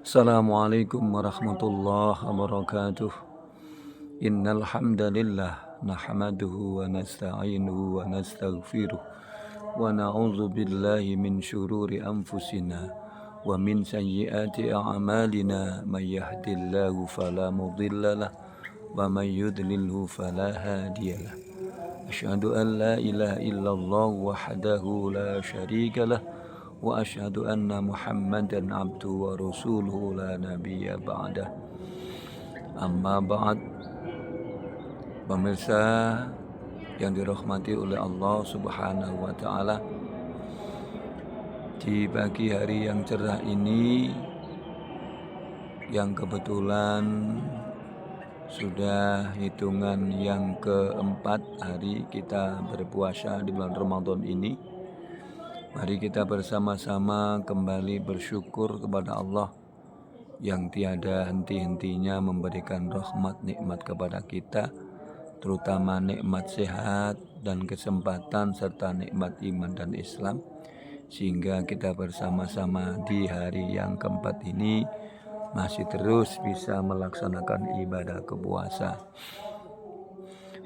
Assalamualaikum warahmatullahi wabarakatuh. Innal hamdalillah nahmaduhu wa nasta'inuhu wa nastaghfiruh wa na'udzu billahi min syururi anfusina wa min sayyiati a'malina may yahdihillahu fala mudhillalah wa may yudlilhu fala hadiyalah. Asyhadu an la ilaha illallah wahdahu la syarikalah wa asyhadu anna Muhammadan abduhu wa rasuluhu la nabiyya ba'dah. Amma ba'd. Pemirsa yang dirahmati oleh Allah Subhanahu wa taala, di pagi hari yang cerah ini yang kebetulan sudah hitungan yang keempat hari kita berpuasa di bulan Ramadan ini, mari kita bersama-sama kembali bersyukur kepada Allah yang tiada henti-hentinya memberikan rahmat nikmat kepada kita, terutama nikmat sehat dan kesempatan serta nikmat iman dan Islam, sehingga kita bersama-sama di hari yang keempat ini masih terus bisa melaksanakan ibadah kepuasa.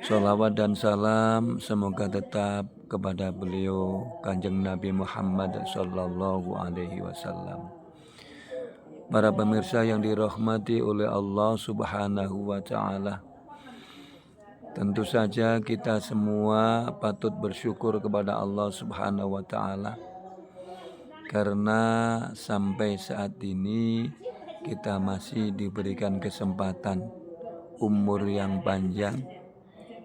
Sholawat dan salam semoga tetap kepada beliau Kanjeng Nabi Muhammad Sallallahu Alaihi Wasallam. Para pemirsa yang dirahmati oleh Allah Subhanahu wa taala, tentu saja kita semua patut bersyukur kepada Allah Subhanahu wa taala karena sampai saat ini kita masih diberikan kesempatan umur yang panjang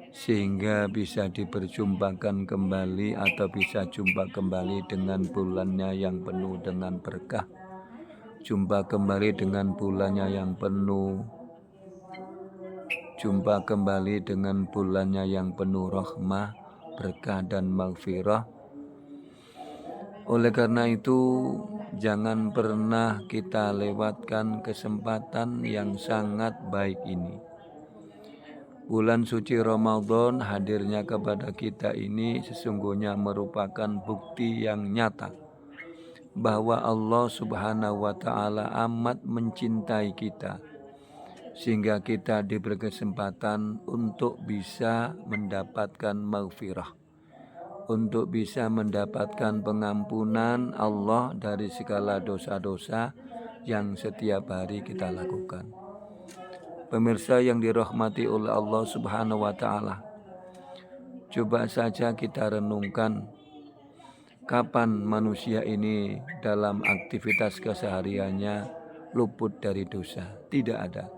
sehingga bisa diperjumpakan kembali atau bisa jumpa kembali dengan bulannya yang penuh dengan berkah, jumpa kembali dengan bulannya yang penuh, jumpa kembali dengan bulannya yang penuh rahmah, berkah dan maghfirah. Oleh karena itu, jangan pernah kita lewatkan kesempatan yang sangat baik ini. Bulan suci Ramadan hadirnya kepada kita ini sesungguhnya merupakan bukti yang nyata bahwa Allah Subhanahu wa taala amat mencintai kita, sehingga kita diberi kesempatan untuk bisa mendapatkan maghfirah, untuk bisa mendapatkan pengampunan Allah dari segala dosa-dosa yang setiap hari kita lakukan. Pemirsa yang dirahmati oleh Allah Subhanahu wa taala, coba saja kita renungkan kapan manusia ini dalam aktivitas kesehariannya luput dari dosa. Tidak ada.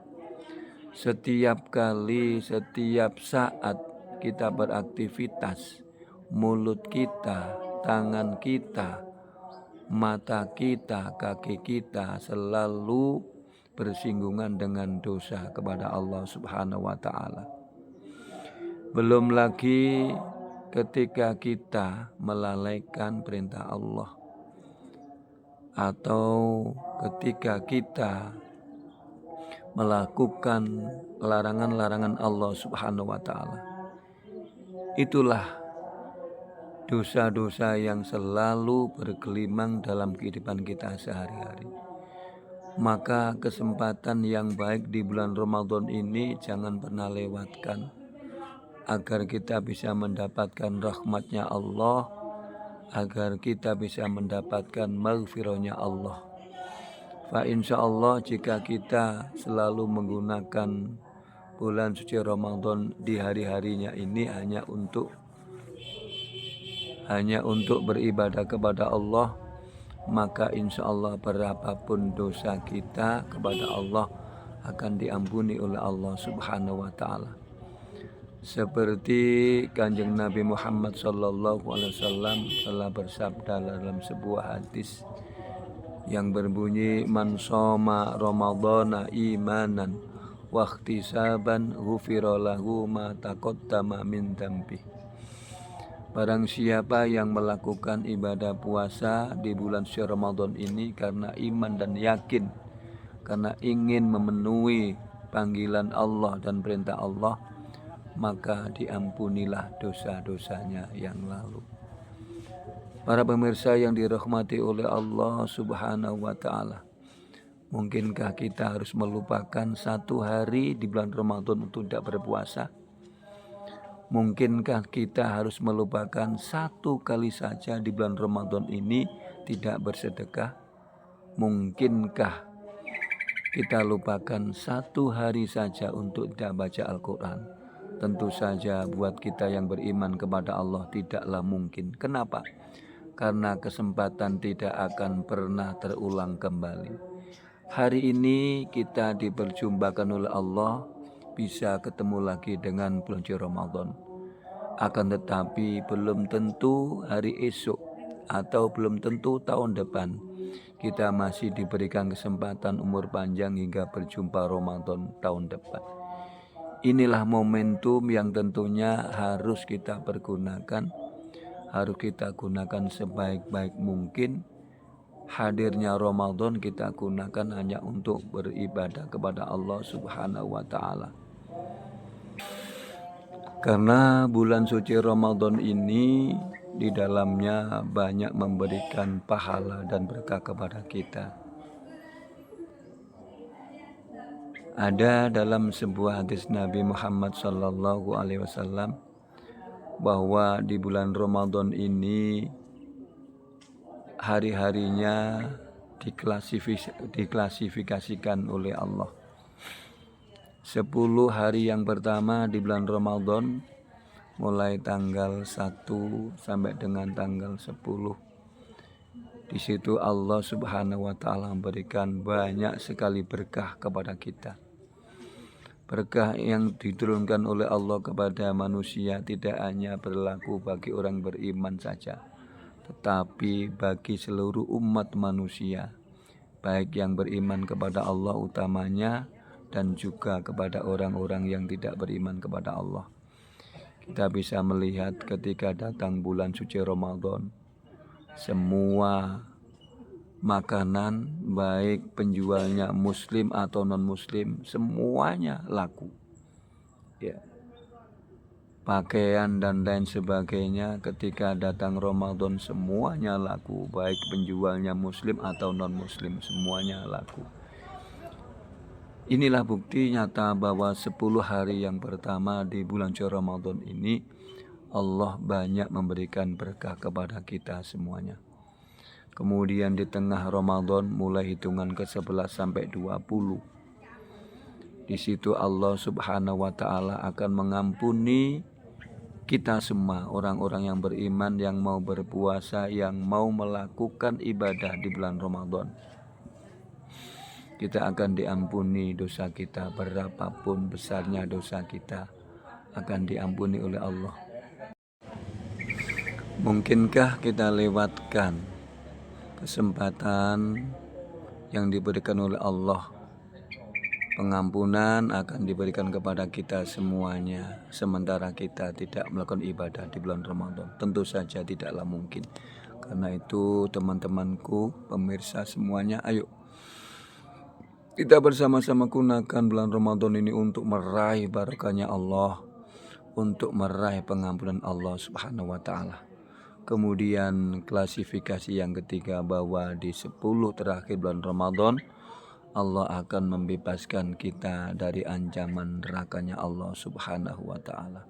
Setiap kali, setiap saat kita beraktivitas, mulut kita, tangan kita, mata kita, kaki kita selalu bersinggungan dengan dosa kepada Allah Subhanahu wa taala. Belum lagi ketika kita melalaikan perintah Allah atau ketika kita melakukan larangan-larangan Allah Subhanahu wa taala. Itulah dosa-dosa yang selalu bergelimang dalam kehidupan kita sehari-hari. Maka kesempatan yang baik di bulan Ramadan ini jangan pernah lewatkan, agar kita bisa mendapatkan rahmatnya Allah, agar kita bisa mendapatkan maghfirahnya Allah. Fa insya Allah jika kita selalu menggunakan bulan suci Ramadan di hari-harinya ini hanya untuk beribadah kepada Allah, maka insya Allah berapapun dosa kita kepada Allah akan diampuni oleh Allah Subhanahu wa taala. Seperti Kanjeng Nabi Muhammad Sallallahu Alaihi Wasallam telah bersabda dalam sebuah hadis yang berbunyi, man shoma ramadhana imanan wa ihtisaban ghufira lahu ma taqaddama min dzambi. Barang siapa yang melakukan ibadah puasa di bulan suci Ramadan ini karena iman dan yakin, karena ingin memenuhi panggilan Allah dan perintah Allah, maka diampunilah dosa-dosanya yang lalu. Para pemirsa yang dirahmati oleh Allah Subhanahu wa taala, Mungkinkah kita harus melupakan satu hari di bulan Ramadan untuk tidak berpuasa? Mungkinkah kita harus melupakan satu kali saja di bulan Ramadan ini tidak bersedekah? Mungkinkah kita lupakan satu hari saja untuk tidak baca Al-Quran? Tentu saja buat kita yang beriman kepada Allah tidaklah mungkin. Kenapa? Karena kesempatan tidak akan pernah terulang kembali. Hari ini kita diperjumpakan oleh Allah, bisa ketemu lagi dengan bulan Ramadan. Akan tetapi belum tentu hari esok atau belum tentu tahun depan kita masih diberikan kesempatan umur panjang hingga berjumpa Ramadan tahun depan. Inilah momentum yang tentunya harus kita pergunakan, harus kita gunakan sebaik-baik mungkin. Hadirnya Ramadan kita gunakan hanya untuk beribadah kepada Allah Subhanahu wa Ta'ala. Karena bulan suci Ramadan ini di dalamnya banyak memberikan pahala dan berkah kepada kita. Ada dalam sebuah hadis Nabi Muhammad SAW bahwa di bulan Ramadan ini hari-harinya diklasifikasikan oleh Allah. 10 hari yang pertama di bulan Ramadan mulai tanggal 1 sampai dengan tanggal 10. Di situ Allah Subhanahu wa Ta'ala memberikan banyak sekali berkah kepada kita. Berkah yang diturunkan oleh Allah kepada manusia tidak hanya berlaku bagi orang beriman saja, tetapi bagi seluruh umat manusia, baik yang beriman kepada Allah utamanya dan juga kepada orang-orang yang tidak beriman kepada Allah. Kita bisa melihat ketika datang bulan suci Ramadan, semua makanan baik penjualnya muslim atau non muslim semuanya laku. Ya. Pakaian dan lain sebagainya ketika datang Ramadan semuanya laku, baik penjualnya muslim atau non muslim semuanya laku. Inilah bukti nyata bahwa 10 hari yang pertama di bulan suci Ramadan ini Allah banyak memberikan berkah kepada kita semuanya. Kemudian di tengah Ramadan mulai hitungan ke-11 sampai 20. Di situ Allah Subhanahu wa Ta'ala akan mengampuni kita semua, orang-orang yang beriman, yang mau berpuasa, yang mau melakukan ibadah di bulan Ramadan. Kita akan diampuni dosa kita, berapapun besarnya dosa kita akan diampuni oleh Allah. Mungkinkah kita lewatkan kesempatan yang diberikan oleh Allah? Pengampunan akan diberikan kepada kita semuanya, sementara kita tidak melakukan ibadah di bulan Ramadan. Tentu saja tidaklah mungkin. Karena itu teman-temanku, pemirsa semuanya, ayo kita bersama-sama gunakan bulan Ramadan ini untuk meraih barakahnya Allah, untuk meraih pengampunan Allah Subhanahu wa Ta'ala. Kemudian klasifikasi yang ketiga bahwa di 10 terakhir bulan Ramadan Allah akan membebaskan kita dari ancaman nerakanya Allah Subhanahu wa Ta'ala.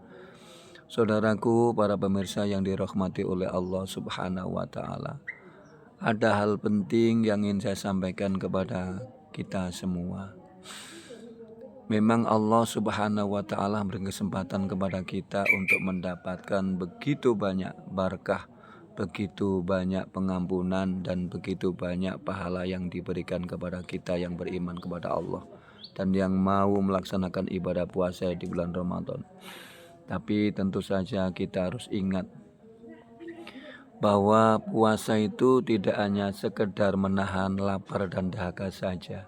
Saudaraku, para pemirsa yang dirahmati oleh Allah Subhanahu wa Ta'ala, ada hal penting yang ingin saya sampaikan kepada kita semua. Memang Allah Subhanahu wa Ta'ala memberi kesempatan kepada kita untuk mendapatkan begitu banyak berkah, begitu banyak pengampunan, dan begitu banyak pahala yang diberikan kepada kita yang beriman kepada Allah dan yang mau melaksanakan ibadah puasa di bulan Ramadan. Tapi tentu saja kita harus ingat bahwa puasa itu tidak hanya sekedar menahan lapar dan dahaga saja.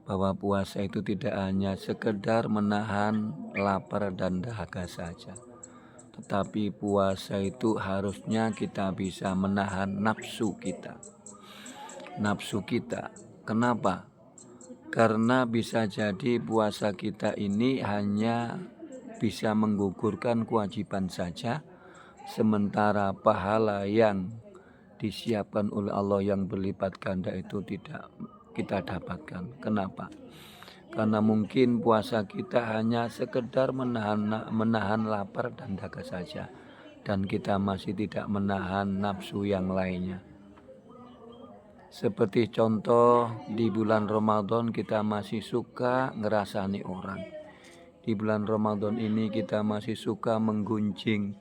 Bahwa puasa itu tidak hanya sekedar menahan lapar dan dahaga saja, tetapi puasa itu harusnya kita bisa menahan nafsu kita. Nafsu kita. Kenapa? Karena bisa jadi puasa kita ini hanya bisa menggugurkan kewajiban saja, sementara pahala yang disiapkan oleh Allah yang berlipat ganda itu tidak kita dapatkan. Kenapa? Karena mungkin puasa kita hanya sekedar menahan lapar dan dahaga saja, dan kita masih tidak menahan nafsu yang lainnya. Seperti contoh di bulan Ramadan kita masih suka ngerasani orang. Di bulan Ramadan ini kita masih suka menggunjing.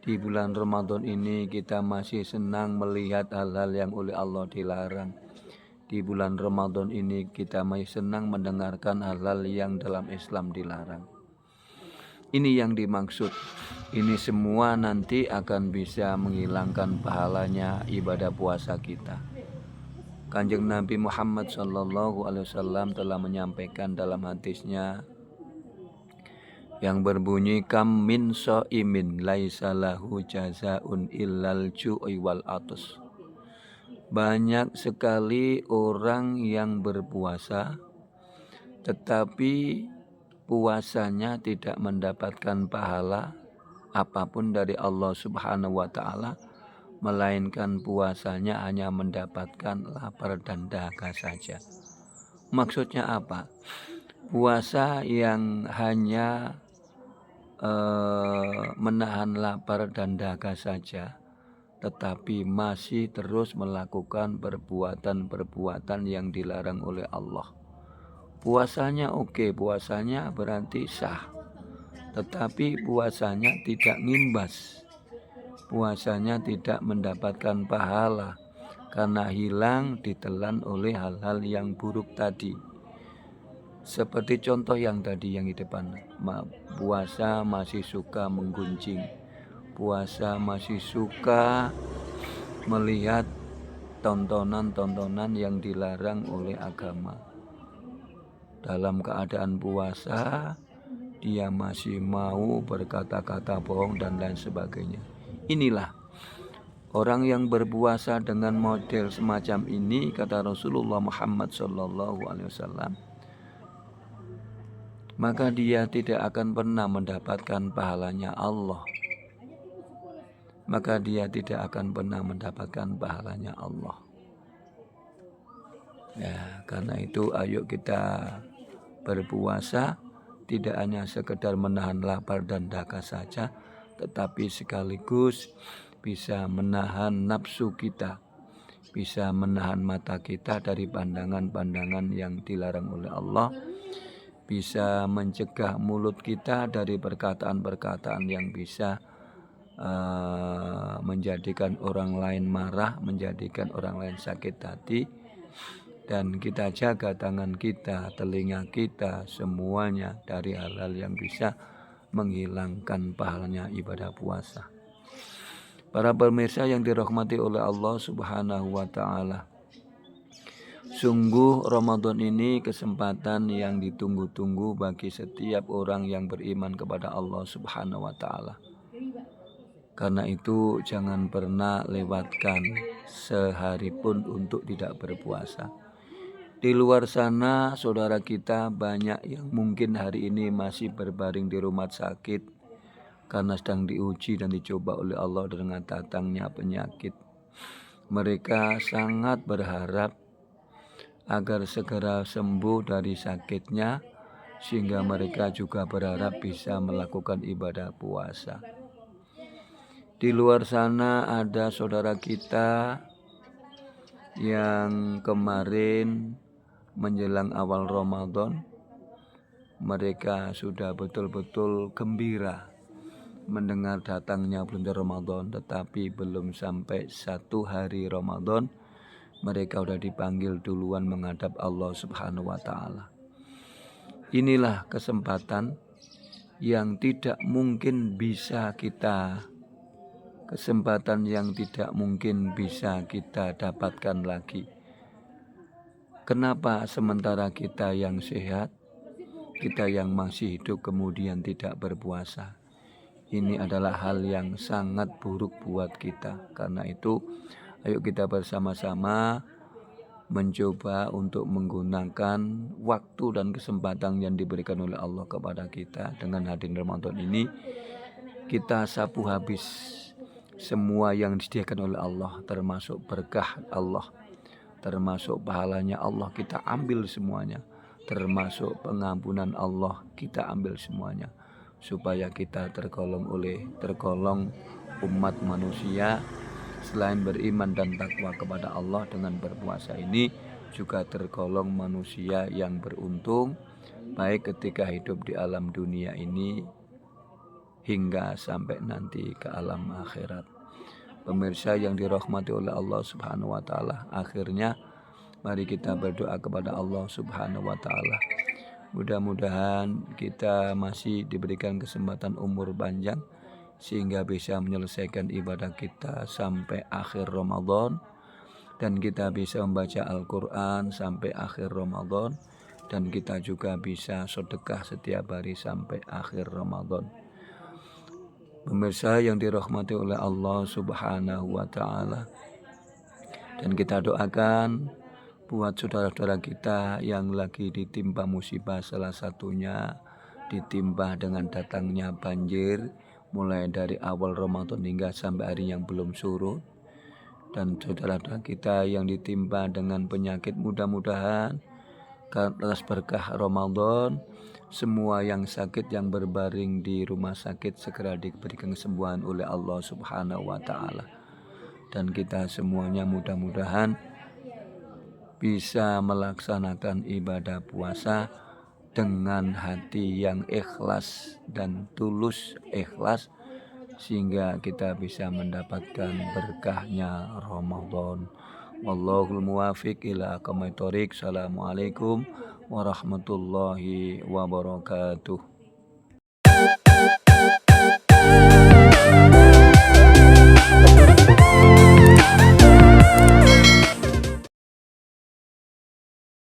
Di bulan Ramadan ini kita masih senang melihat hal-hal yang oleh Allah dilarang. Di bulan Ramadan ini kita masih senang mendengarkan hal-hal yang dalam Islam dilarang. Ini yang dimaksud. Ini semua nanti akan bisa menghilangkan pahalanya ibadah puasa kita. Kanjeng Nabi Muhammad SAW telah menyampaikan dalam hadisnya yang berbunyi, kam min shaimin laisa lahu jazaun illal ju'i wal atus. Banyak sekali orang yang berpuasa tetapi puasanya tidak mendapatkan pahala apapun dari Allah Subhanahu wa taala, melainkan puasanya hanya mendapatkan lapar dan dahaga saja. Maksudnya apa? Puasa yang hanya menahan lapar dan dahaga saja, tetapi masih terus melakukan perbuatan-perbuatan yang dilarang oleh Allah. Puasanya oke, puasanya berarti sah, tetapi puasanya tidak ngimbas. Puasanya tidak mendapatkan pahala karena hilang ditelan oleh hal-hal yang buruk tadi. Seperti contoh yang tadi yang di depan, puasa masih suka menggunjing, puasa masih suka melihat tontonan-tontonan yang dilarang oleh agama. Dalam keadaan puasa, dia masih mau berkata-kata bohong dan lain sebagainya. Inilah orang yang berpuasa dengan model semacam ini, kata Rasulullah Muhammad SAW, maka dia tidak akan pernah mendapatkan pahalanya Allah. Maka dia tidak akan pernah mendapatkan pahalanya Allah. Ya, karena itu ayo kita berpuasa tidak hanya sekedar menahan lapar dan dahaga saja, tetapi sekaligus bisa menahan nafsu kita, bisa menahan mata kita dari pandangan-pandangan yang dilarang oleh Allah, bisa mencegah mulut kita dari perkataan-perkataan yang bisa menjadikan orang lain marah, menjadikan orang lain sakit hati, dan kita jaga tangan kita, telinga kita, semuanya dari hal-hal yang bisa menghilangkan pahalanya ibadah puasa. Para pemirsa yang dirahmati oleh Allah Subhanahu wa taala, sungguh Ramadan ini kesempatan yang ditunggu-tunggu bagi setiap orang yang beriman kepada Allah Subhanahu wa taala. Karena itu jangan pernah lewatkan sehari pun untuk tidak berpuasa. Di luar sana saudara kita banyak yang mungkin hari ini masih berbaring di rumah sakit karena sedang diuji dan dicoba oleh Allah dengan datangnya penyakit. Mereka sangat berharap agar segera sembuh dari sakitnya, sehingga mereka juga berharap bisa melakukan ibadah puasa. Di luar sana ada saudara kita yang kemarin menjelang awal Ramadan, mereka sudah betul-betul gembira mendengar datangnya bulan Ramadan, tetapi belum sampai 1 hari Ramadan mereka sudah dipanggil duluan menghadap Allah Subhanahu wa taala. Inilah kesempatan yang tidak mungkin bisa kita dapatkan lagi. Kenapa sementara kita yang sehat, kita yang masih hidup kemudian tidak berpuasa? Ini adalah hal yang sangat buruk buat kita. Karena itu ayo kita bersama-sama mencoba untuk menggunakan waktu dan kesempatan yang diberikan oleh Allah kepada kita. Dengan hadir Ramadan ini kita sapu habis semua yang disediakan oleh Allah, termasuk berkah Allah, termasuk pahalanya Allah kita ambil semuanya, termasuk pengampunan Allah kita ambil semuanya, supaya kita tergolong umat manusia selain beriman dan takwa kepada Allah dengan berpuasa ini juga tergolong manusia yang beruntung, baik ketika hidup di alam dunia ini hingga sampai nanti ke alam akhirat. Pemirsa yang dirahmati oleh Allah Subhanahu wa taala, akhirnya mari kita berdoa kepada Allah Subhanahu wa taala. Mudah-mudahan kita masih diberikan kesempatan umur panjang sehingga bisa menyelesaikan ibadah kita sampai akhir Ramadan, dan kita bisa membaca Al-Quran sampai akhir Ramadan, dan kita juga bisa sedekah setiap hari sampai akhir Ramadan. Pemirsa yang dirahmati oleh Allah Subhanahu wa taala, dan kita doakan buat saudara-saudara kita yang lagi ditimpa musibah, salah satunya ditimpa dengan datangnya banjir mulai dari awal Ramadan hingga sampai hari yang belum surut, dan saudara-saudara kita yang ditimpa dengan penyakit, mudah-mudahan atas berkah Ramadan semua yang sakit, yang berbaring di rumah sakit segera diberikan kesembuhan oleh Allah Subhanahu wa taala, dan kita semuanya mudah-mudahan bisa melaksanakan ibadah puasa dengan hati yang ikhlas dan tulus ikhlas, sehingga kita bisa mendapatkan berkahnya Ramadan. Wallahul muwafiq ila aqwamit thoriq. Assalamualaikum warahmatullahi wabarakatuh.